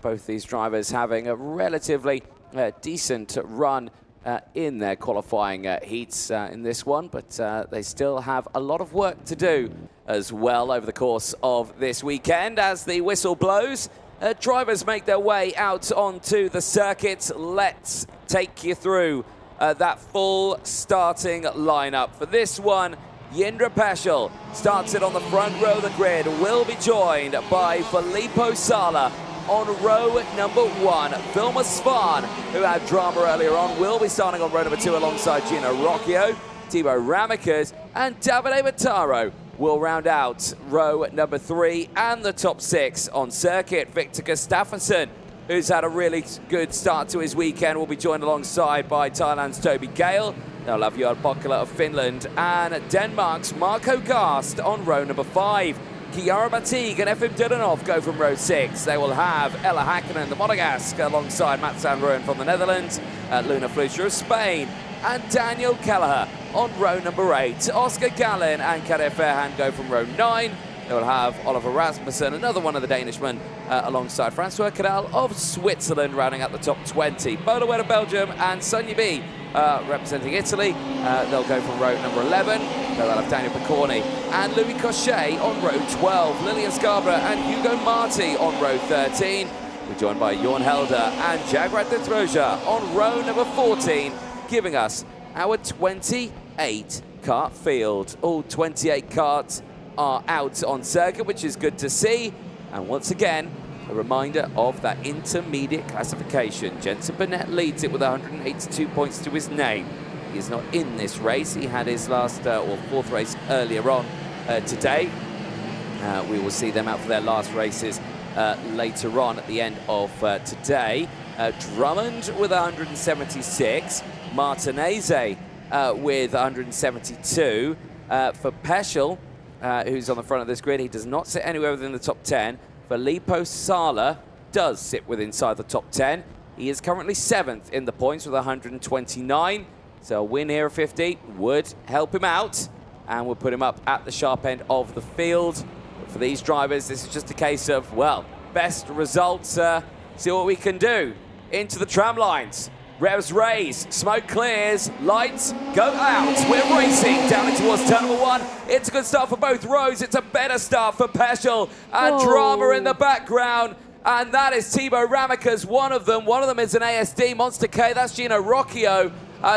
Both these drivers having a relatively decent run in their qualifying heats in this one, but they still have a lot of work to do as well over the course of this weekend. As the whistle blows, drivers make their way out onto the circuit. Let's take you through that full starting lineup. For this one, Jindra Peschel starts it on the front row of the grid, will be joined by Filippo Sala on row number 1. Vilma Svan, who had drama earlier on, will be starting on row number 2 alongside Gino Rocchio. Thibaut Ramekers and Davide Battaro will round out row number 3 and the top 6 on circuit. Victor Gustafsson, who's had a really good start to his weekend, will be joined alongside by Thailand's Toby Gale. They'll have Jarl Bokala of Finland and Denmark's Marco Gast on row number 5. Chiara Batig and Efim Dudanov go from row 6. They will have Ella Hakkinen, the Monegasque, alongside Matt Sandroen from the Netherlands, Luna Flusher of Spain, and Daniel Kelleher on row number 8. Oscar Gallin and Kader Fairhand go from row 9. They will have Oliver Rasmussen, another one of the Danishmen, alongside Francois Cadal of Switzerland, rounding out the top 20. Bolawer of Belgium and Sonia B representing Italy. They'll go from row number 11. They'll have Daniel Picorni and Louis Cochet on row 12. Lilian Scarborough and Hugo Marti on row 13. We're joined by Jorn Helder and Jagrat de Troja on row number 14, giving us our 28 kart field. All 28 karts are out on circuit, which is good to see. And once again, a reminder of that intermediate classification. Jensen Burnett leads it with 182 points to his name. He is not in this race. He had his last or fourth race earlier on today. We will see them out for their last races later on at the end of today. Drummond with 176. Martinez with 172. For Peschel, who's on the front of this grid, he does not sit anywhere within the top 10. Filippo Sala does sit within inside the top 10. He is currently 7th in the points with 129. So a win here of 50 would help him out and would put him up at the sharp end of the field. But for these drivers, this is just a case of, well, best results, see what we can do. Into the tram lines. Revs raise, smoke clears, lights go out. We're racing down in towards turn number 1. It's a good start for both rows. It's a better start for Peschel and drama in the background. And that is Thibaut Ramekers, one of them. One of them is an ASD, Monster K. That's Gino Rocchio.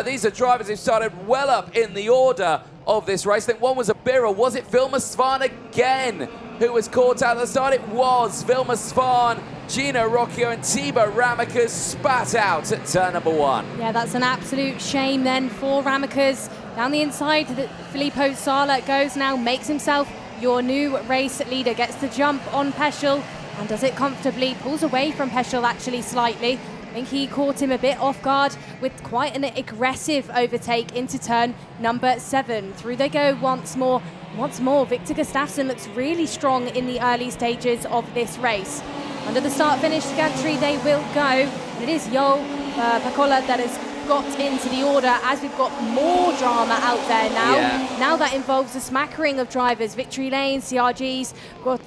These are drivers who started well up in the order of this race. I think one was a Birra. Was it Vilma Svan again who was caught out at the start? It was Vilma Svan. Gino Rocchio and Thibaut Ramekers spat out at turn number 1. Yeah, that's an absolute shame then for Ramekers. Down the inside, Filippo Sala goes now, makes himself your new race leader, gets the jump on Peschel and does it comfortably, pulls away from Peschel actually slightly. I think he caught him a bit off guard with quite an aggressive overtake into turn number 7. Through they go once more. Victor Gustafsson looks really strong in the early stages of this race. Under the start-finish gantry they will go, and it is Jarl Bokala that has got into the order as we've got more drama out there now. Yeah. Now that involves a smattering of drivers. Victory Lane, CRG's, got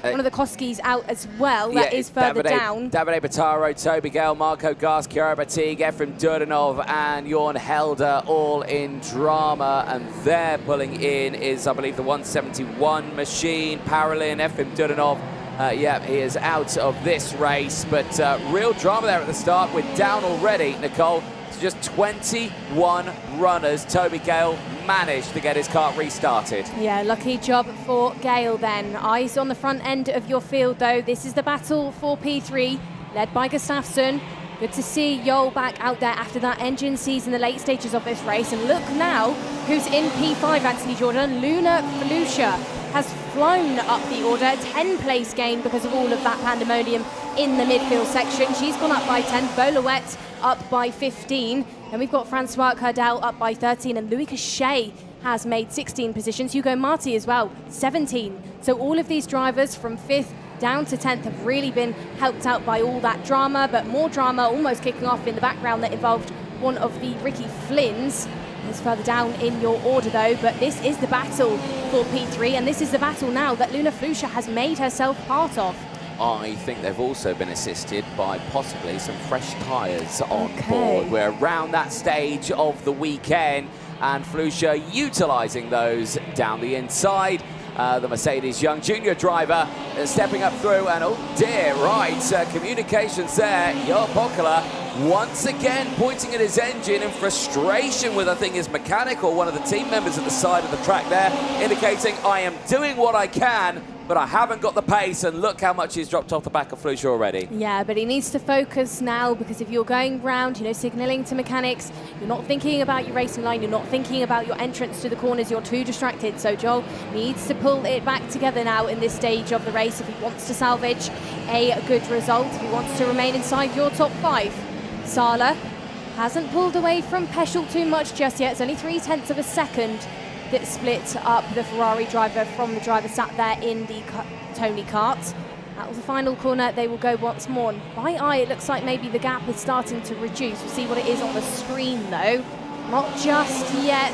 one of the Koskis out as well. Yeah, that is further down. Davide Battaro, Toby Gale, Marco Gast, Chiara Batig, Efim Dudanov and Jorn Helder all in drama. And they're pulling in is, I believe, the 171 machine. Paralin, Efim Dudanov. Yeah, he is out of this race, but real drama there at the start. We're down already, Nicole. Just 21 runners. Toby Gale managed to get his kart restarted. Yeah, lucky job for Gale then. Eyes on the front end of your field though. This is the battle for P3, led by Gustafsson. Good to see Jarl back out there after that engine seize in the late stages of this race. And look now who's in P5, Anthony Jordan. Luna Flusher has flown up the order. 10 place gain because of all of that pandemonium in the midfield section. She's gone up by 10. Bolowet up by 15. And we've got Francois Cadal up by 13. And Louis Cochet has made 16 positions. Hugo Marti as well, 17. So all of these drivers from 5th down to 10th have really been helped out by all that drama, but more drama almost kicking off in the background that involved one of the Ricky Flynns. It's further down in your order though, but this is the battle for P3, and this is the battle now that Luna Flusher has made herself part of. I think they've also been assisted by possibly some fresh tyres on board. We're around that stage of the weekend, and Flusha utilising those down the inside. The Mercedes young junior driver stepping up through, and oh dear, right, communications there. Jarl Pokela once again pointing at his engine in frustration with, I think, his mechanic or one of the team members at the side of the track there, indicating, I am doing what I can, but I haven't got the pace, and look how much he's dropped off the back of Flusha already. Yeah, but he needs to focus now, because if you're going round, you know, signalling to mechanics, you're not thinking about your racing line, you're not thinking about your entrance to the corners, you're too distracted. So Jarl needs to pull it back together now in this stage of the race if he wants to salvage a good result, if he wants to remain inside your top 5. Sala hasn't pulled away from Peschel too much just yet. It's only 0.3 of a second that split up the Ferrari driver from the driver sat there in the Tony kart. That was the final corner. They will go once more. And by eye, it looks like maybe the gap is starting to reduce. We'll see what it is on the screen, though. Not just yet,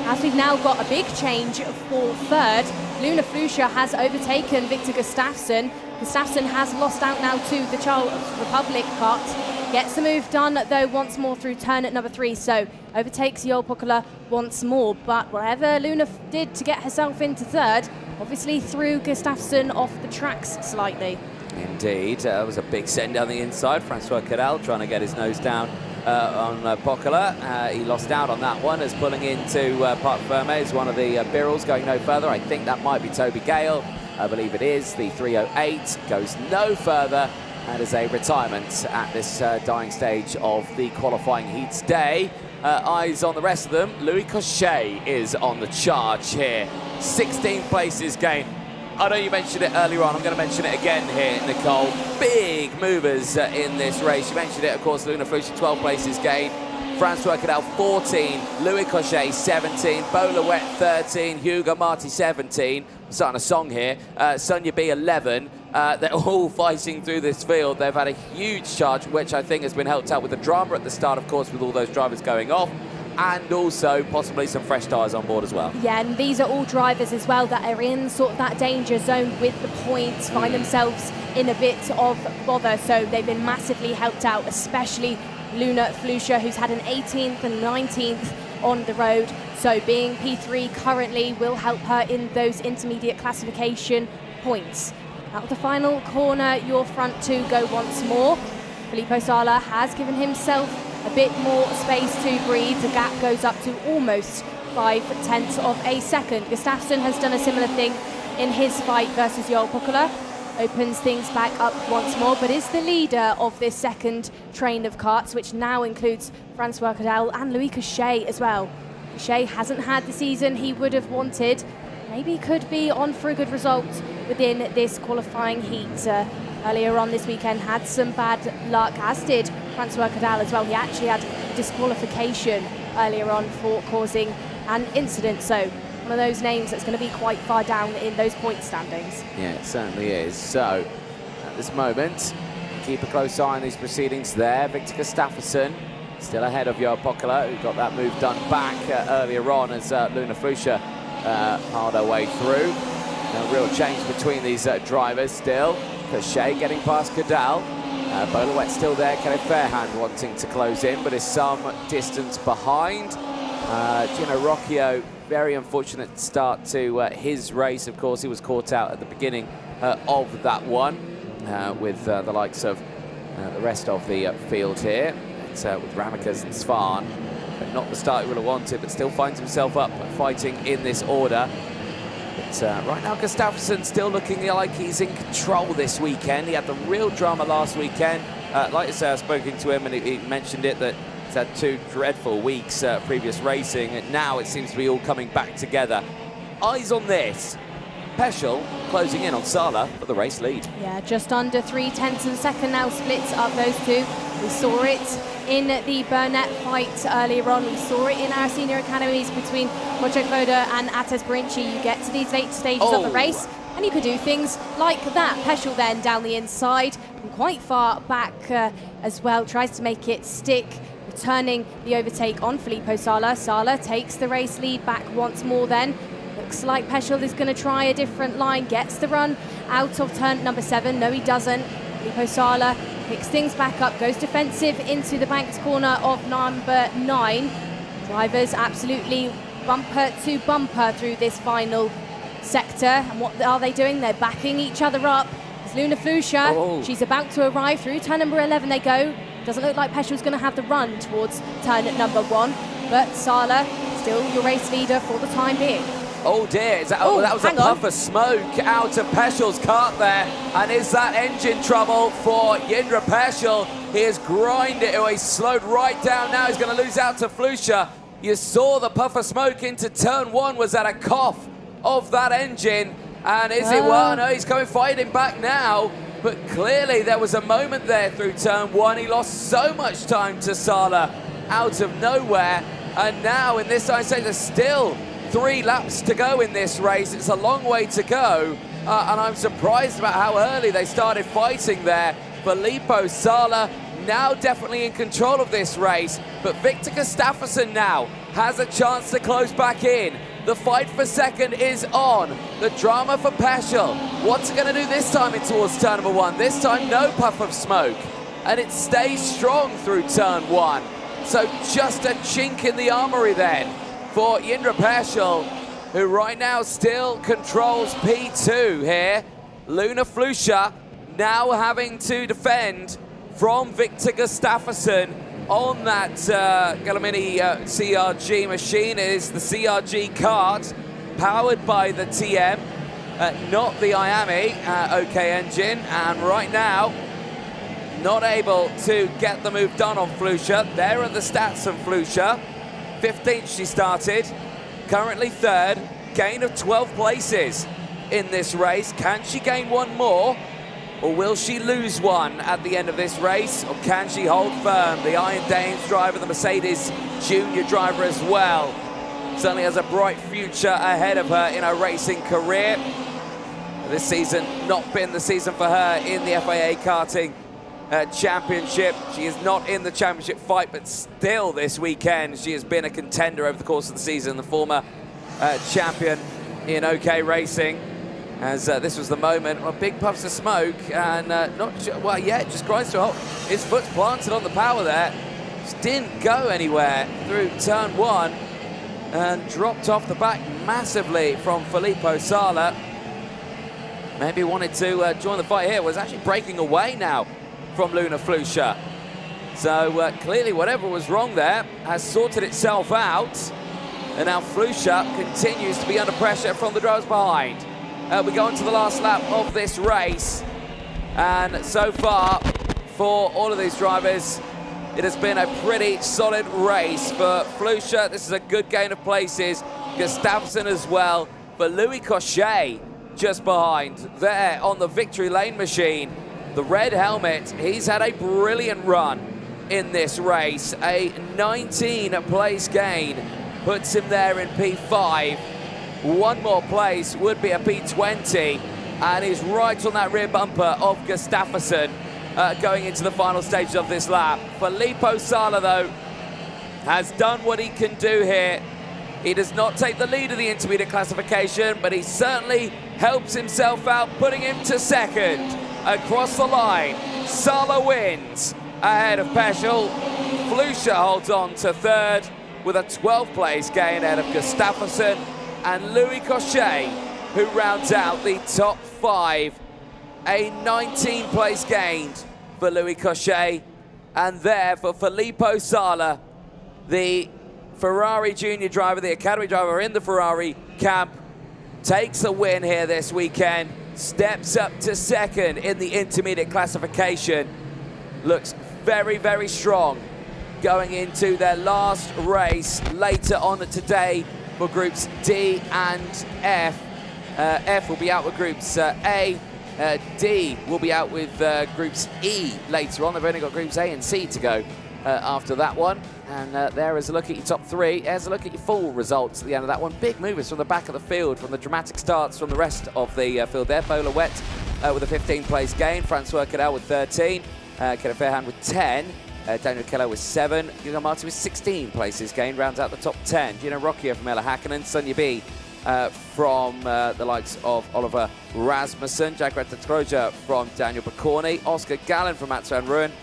as we've now got a big change for third. Luna Flusha has overtaken Victor Gustafsson. Gustafsson has lost out now to the Charles Republic kart. Gets the move done, though, once more through turn at number 3. So overtakes Jarl Pokela once more. But whatever Luna did to get herself into third, obviously threw Gustafsson off the tracks slightly. Indeed, it was a big send down the inside. Francois Cadal trying to get his nose down on Pokela. He lost out on that one as pulling into Parc Fermé is one of the Birrells going no further. I think that might be Toby Gale. I believe it is. The 308 goes no further. And as a retirement at this dying stage of the qualifying heats day. Eyes on the rest of them. Louis Cochet is on the charge here. 16 places gained. I know you mentioned it earlier on. I'm going to mention it again here, Nicole. Big movers in this race. You mentioned it, of course, Luna Flusha, 12 places gained. Francois Cadal, 14. Louis Cochet, 17. Bolawet, 13. Hugo Marti, 17. I'm starting a song here. Sonia B, 11. They're all fighting through this field. They've had a huge charge, which I think has been helped out with the drama at the start, of course, with all those drivers going off, and also possibly some fresh tyres on board as well. Yeah, and these are all drivers as well that are in sort of that danger zone with the points, find themselves in a bit of bother, so they've been massively helped out, especially Luna Flusha, who's had an 18th and 19th on the road. So being P3 currently will help her in those intermediate classification points. Out of the final corner, your front 2 go once more. Filippo Sala has given himself a bit more space to breathe. The gap goes up to almost 0.5 of a second. Gustafsson has done a similar thing in his fight versus Jarl Pokela. Opens things back up once more, but is the leader of this second train of karts, which now includes Francois Cadal and Louis Cochet as well. Cochet hasn't had the season he would have wanted. Maybe could be on for a good result within this qualifying heat. Earlier on this weekend had some bad luck, as did Francois Cadal as well. He actually had disqualification earlier on for causing an incident. So one of those names that's going to be quite far down in those point standings. Yeah, it certainly is. So at this moment, keep a close eye on these proceedings there. Victor Gustafsson still ahead of Jarl Pokela, who got that move done back earlier on as Luna Flusha hard her way through. No real change between these drivers still. Cochet getting past Cadal. Bolawet still there. Kelly Fairhand wanting to close in, but is some distance behind. Gino Rocchio, very unfortunate start to his race. Of course, he was caught out at the beginning of that one with the likes of the rest of the field here. It's with Ramikas and Svan. But not the start he would have wanted, but still finds himself up fighting in this order. But right now, Gustafsson still looking like he's in control this weekend. He had the real drama last weekend. Like I say, I've spoken to him and he mentioned it that he's had 2 dreadful weeks previous racing, and now it seems to be all coming back together. Eyes on this. Peschel closing in on Sala for the race lead. Yeah, just under 0.3 of a second now splits up those 2. We saw it in the Burnett fight earlier on. We saw it in our senior academies between Wojciech Woda and Ates Brinci. You get to these late stages of the race and you could do things like that. Peschel then down the inside and quite far back as well, tries to make it stick, returning the overtake on Filippo Sala. Sala takes the race lead back once more then. looks like Peschel is going to try a different line, gets the run out of turn number 7. No, he doesn't. Filippo Sala picks things back up, goes defensive into the banked corner of number 9. Drivers absolutely bumper to bumper through this final sector. And what are they doing? They're backing each other up. It's Luna Flusha. She's about to arrive through turn number 11. They go. Doesn't look like Peschel's going to have the run towards turn number 1. But Sala, still your race leader for the time being. Oh dear, that was a puff of smoke out of Peschel's kart there. And is that engine trouble for Jindra Peschel? He has grinded it, he's slowed right down now. He's going to lose out to Flusha. You saw the puff of smoke into turn 1. Was that a cough of that engine? And is it one? No, he's coming fighting back now. But clearly there was a moment there through turn 1. He lost so much time to Sala out of nowhere. And now in this, I say there's still 3 laps to go in this race. It's a long way to go. And I'm surprised about how early they started fighting there. Filippo Sala now definitely in control of this race. But Victor Gustafsson now has a chance to close back in. The fight for second is on. The drama for Peschel. What's it going to do this time in towards turn number 1? This time, no puff of smoke. And it stays strong through turn 1. So just a chink in the armory then for Jindra Peschel, who right now still controls P2 here. Luna Flusha now having to defend from Victor Gustafsson on that Galamini CRG machine. It is the CRG kart powered by the TM, not the IAMI OK engine. And right now, not able to get the move done on Flusha. There are the stats of Flusha. 15th she started, currently 3rd, gain of 12 places in this race. Can she gain one more? Or will she lose one at the end of this race? Or can she hold firm? The Iron Dames driver, the Mercedes junior driver as well, certainly has a bright future ahead of her in her racing career. This season not been the season for her in the FIA Karting Championship. She is not in the championship fight, but still this weekend she has been a contender over the course of the season. The former champion in OK Racing. As this was the moment, well, big puffs of smoke, and well, yeah, it just grinds to a halt. His foot's planted on the power there. Just didn't go anywhere through turn 1, and dropped off the back massively from Filippo Sala. Maybe wanted to join the fight here. Was actually breaking away now from Luna Flusha. So clearly whatever was wrong there has sorted itself out. And now Flusha continues to be under pressure from the drivers behind. We go on to the last lap of this race. And so far, for all of these drivers, it has been a pretty solid race. For Flusha, this is a good gain of places. Gustafsson as well. For Louis Cochet, just behind there on the victory lane machine. The red helmet, he's had a brilliant run in this race. A 19th place gain puts him there in P5. One more place would be a P20, and he's right on that rear bumper of Gustafsson going into the final stages of this lap. Filippo Sala, though, has done what he can do here. He does not take the lead of the intermediate classification, but he certainly helps himself out, putting him to second. Across the line, Sala wins ahead of Peschel. Flusha holds on to 3rd with a 12th place gain ahead of Gustafsson, and Louis Cochet, who rounds out the top 5. A 19th place gained for Louis Cochet, and there for Filippo Sala, the Ferrari junior driver, the academy driver in the Ferrari camp, takes a win here this weekend, steps up to 2nd in the intermediate classification. Looks very, very strong going into their last race later on today for groups D and F. F will be out with groups A. D will be out with groups E later on. They've only got groups A and C to go after that one. And there is a look at your top 3. There's a look at your full results at the end of that one. Big movers from the back of the field, from the dramatic starts from the rest of the field there. Bola Wet with a 15th place gain. Francois Cadell with 13. Kenneth Fairhand with 10. Daniel Keller with 7. Hugo Martin with 16 places gained. Rounds out the top 10. Gino Rocchio from Ella Hakkinen. Sonia B from the likes of Oliver Rasmussen, Jaguar Troja from Daniel Baccorni, Oscar Gallen from Mats van Ruin,